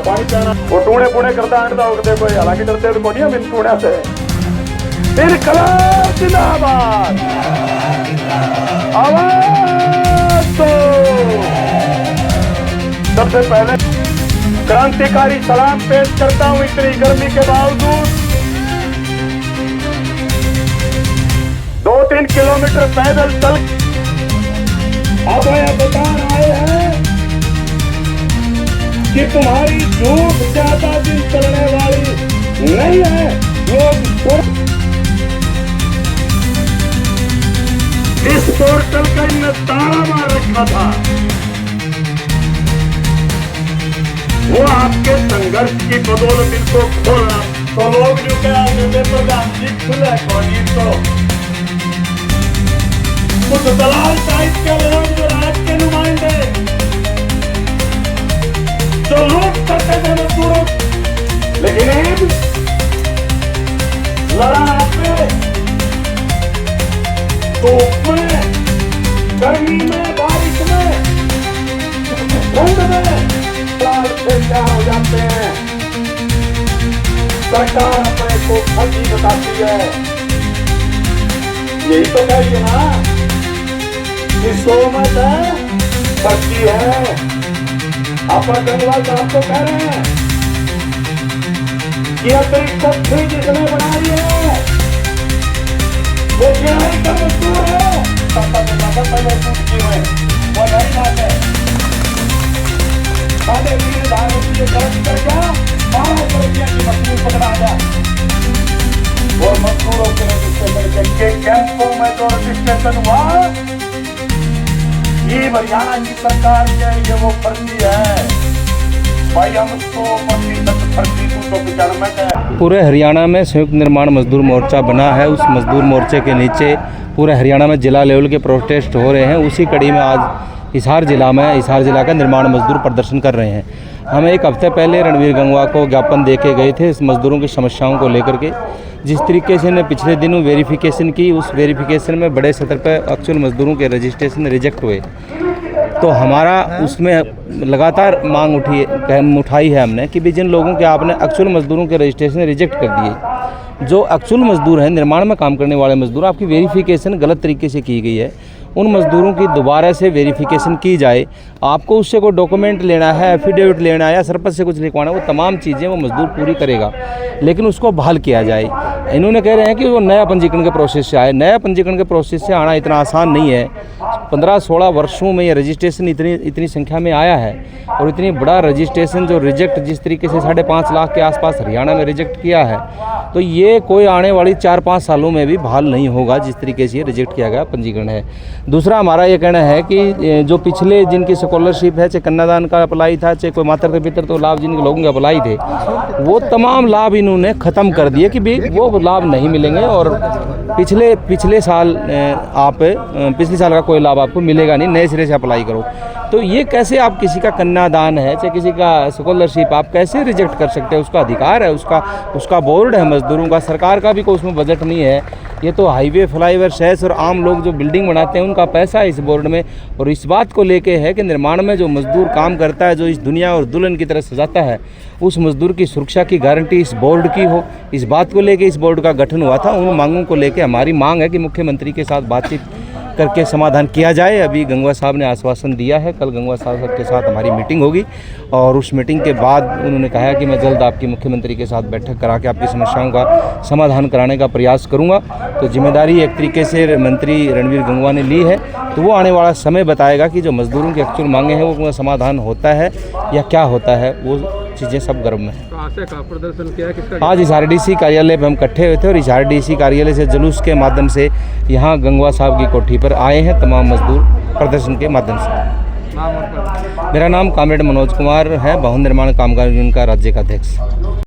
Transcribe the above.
पानी पीना वो टूणे पुणे करता आंटा उगते कोई हालांकि डरते तो कोई हम इन टूणा से इनकलाब जिंदाबाद आवाज दो। सबसे पहले क्रांतिकारी सलाम पेश करता हूं इतनी गर्मी के बावजूद 2-3 किलोमीटर पैदल चल अब यह बता रहे हैं कि तुम्हारी झूठ ज्यादा दिन चलने वाली नहीं है। लोग इस पोर्टल का इनने ताला मार रखा था, वो आपके संघर्ष की बदौलत इनको खोलना। तो लोग जो क्या प्रधानमंत्री खुले कौन तो कुछ दलाल टाइप के लोग जो राज के नुमाइंदे जो लूट करते थे मजदूरों, लेकिन लड़ा आपने धूप में, गर्मी में, बारिश में, ठंड में लाल से क्या हो जाते हैं। सरकार अपने को फर्जी बताती है, यही तो कहिए ना कि सोमत है फर्जी है। अपर गंगवाल साहब तो कह रहे हैं कि अतिरिक्त तथ्य जिसने बनाई है वो गिराई का मजदूर है। पहले सूट किए हुए वो नई बात है। साढ़े 20,000 रुपये खर्च कर गया, 1200 रुपया की मजदूर पकड़ा गया। और मजदूरों के रजिस्ट्रेशन के कैंपों में जो रजिस्ट्रेशन हुआ ये हरियाणा की सरकार के ये वो फर्जी है भाई, हम उसको फर्जी तो विचारमत है। पूरे हरियाणा में संयुक्त निर्माण मजदूर मोर्चा बना है। उस मजदूर मोर्चे के नीचे पूरे हरियाणा में जिला लेवल के प्रोटेस्ट हो रहे हैं। उसी कड़ी में आज हिसार जिला का निर्माण मजदूर प्रदर्शन कर रहे हैं। हम एक हफ्ते पहले रणवीर गंगवा को ज्ञापन दे के गए थे इस मजदूरों की समस्याओं को लेकर के। जिस तरीके से ने पिछले दिनों वेरिफिकेशन की, उस वेरिफिकेशन में बड़े स्तर पर एक्चुअल मजदूरों के रजिस्ट्रेशन रिजेक्ट हुए। तो हमारा उसमें लगातार मांग उठाई है हमने कि भी जिन लोगों के आपने एक्चुअल मजदूरों के रजिस्ट्रेशन रिजेक्ट कर दिए, जो एक्चुअल मजदूर हैं, निर्माण में काम करने वाले मजदूर, आपकी वेरिफिकेशन गलत तरीके से की गई है, उन मजदूरों की दोबारा से वेरिफिकेशन की जाए। आपको उससे कोई डॉक्यूमेंट लेना है, एफिडेविट लेना है या सरपंच से कुछ लिखवाना है, वो तमाम चीज़ें वो मजदूर पूरी करेगा, लेकिन उसको बहाल किया जाए। इन्होंने कह रहे हैं कि वो नया पंजीकरण के प्रोसेस से आए। नया पंजीकरण के प्रोसेस से आना इतना आसान नहीं है। 15-16 वर्षों में ये रजिस्ट्रेशन इतनी संख्या में आया है और इतनी बड़ा रजिस्ट्रेशन जो रिजेक्ट जिस तरीके से 5.5 लाख के आसपास हरियाणा में रिजेक्ट किया है, तो ये कोई आने वाली 4-5 सालों में भी बहाल नहीं होगा जिस तरीके से ये रिजेक्ट किया गया पंजीकरण है। दूसरा हमारा ये कहना है कि जो पिछले जिनकी स्कॉलरशिप है, चाहे कन्यादान का अप्लाई था, चाहे कोई मातृत्व पितृत्व तो लाभ जिनके लोगों के अप्लाई थे, वो तमाम लाभ इन्होंने ख़त्म कर दिए कि भी वो लाभ नहीं मिलेंगे और पिछले साल पिछले साल का कोई लाभ आपको मिलेगा नहीं, नए सिरे से अप्लाई करो। तो ये कैसे आप किसी का कन्यादान है, चाहे किसी का स्कॉलरशिप आप कैसे रिजेक्ट कर सकते हैं? उसका अधिकार है, उसका बोर्ड है मजदूरों का, सरकार का भी कोई उसमें बजट नहीं है। ये तो हाईवे, फ्लाईओवर, शहर और आम लोग जो बिल्डिंग बनाते हैं उनका पैसा है इस बोर्ड में। और इस बात को लेके है कि निर्माण में जो मजदूर काम करता है, जो इस दुनिया और दुल्हन की तरह सजाता है, उस मजदूर की सुरक्षा की गारंटी इस बोर्ड की हो। इस बात को लेके इस बोर्ड का गठन हुआ था। उन मांगों को लेके हमारी मांग है कि मुख्यमंत्री के साथ बातचीत करके समाधान किया जाए। अभी गंगवा साहब ने आश्वासन दिया है, कल गंगवा साहब के साथ हमारी मीटिंग होगी और उस मीटिंग के बाद उन्होंने कहा है कि मैं जल्द आपकी मुख्यमंत्री के साथ बैठक करा के आपकी समस्याओं का समाधान कराने का प्रयास करूंगा। तो जिम्मेदारी एक तरीके से मंत्री रणवीर गंगवा ने ली है, तो वो आने वाला समय बताएगा कि जो मजदूरों की एक्चुअल मांगे हैं वो समाधान होता है या क्या होता है। वो चीज़ें सब गर्म में है। प्रदर्शन किया है किसका? आज हिसार डीसी कार्यालय पर हम इकट्ठे हुए थे और हिसार डीसी कार्यालय से जुलूस के माध्यम से यहाँ गंगवा साहब की कोठी पर आए हैं तमाम मजदूर प्रदर्शन के माध्यम से। मेरा नाम कॉमरेड मनोज कुमार है, भवन निर्माण कामगार यूनियन का राज्य का अध्यक्ष।